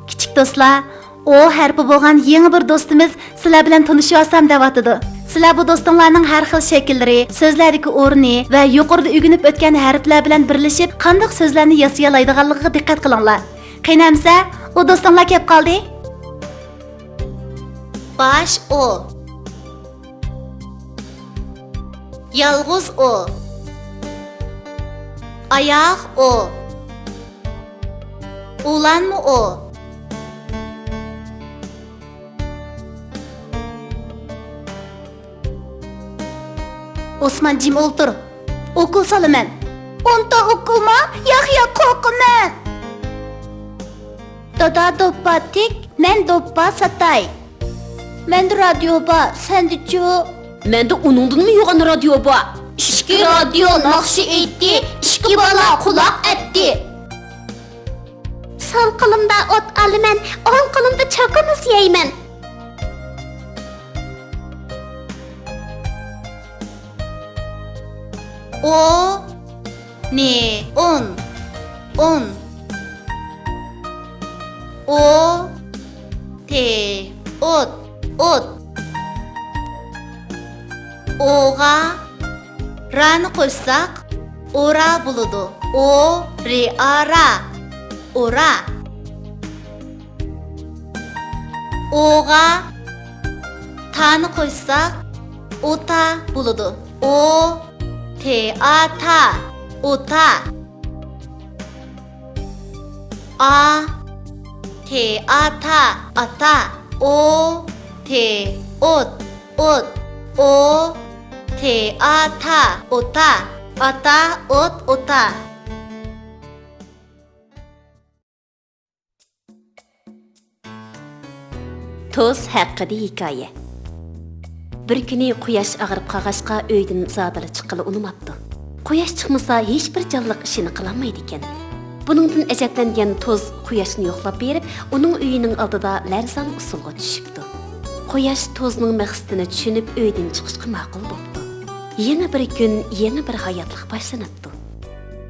Kichik do'stlar, o harfi bo'lgan yangi bir do'stimiz sizlar bilan tanishyotsam deyotdi. Sizlar bu do'stinglarning har xil shakllari, so'zlardagi o'rni va yuqorida o'rganib o'tgan harflar bilan birlashib, qanday so'zlarni yasay oladiganligiga diqqat qilinglar. Qiynamsa, u do'stinglar kelib qoldi. Baş o. Yalğız o. Ayaq o. Ulanmı o? Osman jim o'ltir. O'qil solaman. Onta o'qilma, Yahya qo'rqaman. Dada doppatik, men doppa satay. Men radioba, sendichu. Menda uningdanmi yo'g'an radioba? Ishki radio naqshi aytdi, ishki bola quloq etdi. Sol qo'limda ot olaman, o'ng qo'limda cho'qimiz yeyman. O ne on o te ot oga rani qo'ysak ora bo'ladi. O re ara ora. Oga tani qo'ysak ota bo'ladi. O teata ota. A teata ata. O te ot o teata ota. Ata ot ota. Toz haqida hikoya. Bir kuni quyosh ag'rib qolg'achqa uydan zodila chiqqili unumabdi. Quyosh chiqmasa hech bir jonliq ishini qilolmaydi ekan. Buningdan ajablangan Toz quyoshni yo'qlab berib, uning uyining oldida larzon usulga tushibdi. Quyosh Tozning maqsadini tushunib uydan chiqishga ma'qul bo'ldi. Yana bir kun, yana bir hayotlik boshlanibdi.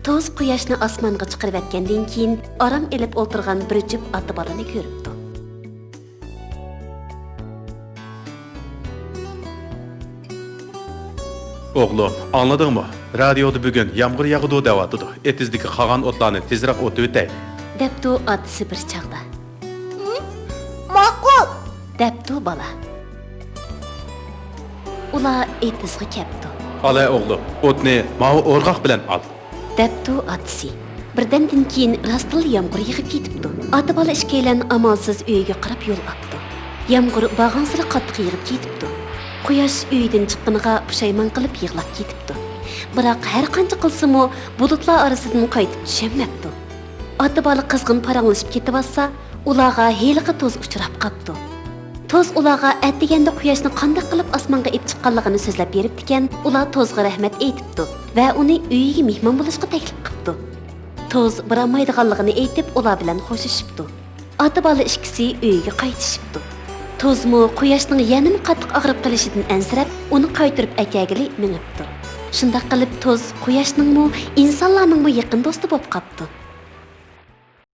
Toz quyoshni osmonga chiqarib etgandan keyin orom elib o'tirgan bir jup ota bolani ko'ribdi. Oğlum, anladın mı? Radyoda bugün yağmur yağıdı devatıdı. Etizdeki kalan otlarını tezrak otu ötey. Deptu atisi bir çağda. Ma'qul. Deptu bala. Ula etizga kepti. Alay oğlum, otni mavi orgaq bilen al. Deptu atisi. Birdamdan keyin rastıl yağmur yağıp ketibdi. Ota bola ishkaylan amalsiz uyiga qarab yo'l olibdi. Yağmur bag'ansira qattiq yig'ib ketibdi. Quyosh uydan chiqqaniga pushaymon qilib yig'lab ketibdi. Biroq har qancha qilsa-mu, bulutlar orasidan qaytib tushamabdi. Ota bola qizg'in paranglashib ketibsa, ularga heliqi Toz uchrab qopti. Toz ularga atdiganda quyoshni qanday qilib osmonga ib chiqqanligini so'zlab beribdi ekan, ular Tozga rahmat aytibdi va uni uyiga mehmon bo'lishga taklif qildi. Toz borolmaydiganligini aytib, ular bilan xo'shishibdi. Ota bola ikkisi uyiga qaytishibdi. Tozmu quyoshning yanada qattiq og'rib qolishidan ansirab, uni qaytirib akagili minibdi. Shunday qilib Toz quyoshning insonlarning yaqin do'sti bo'lib qopti.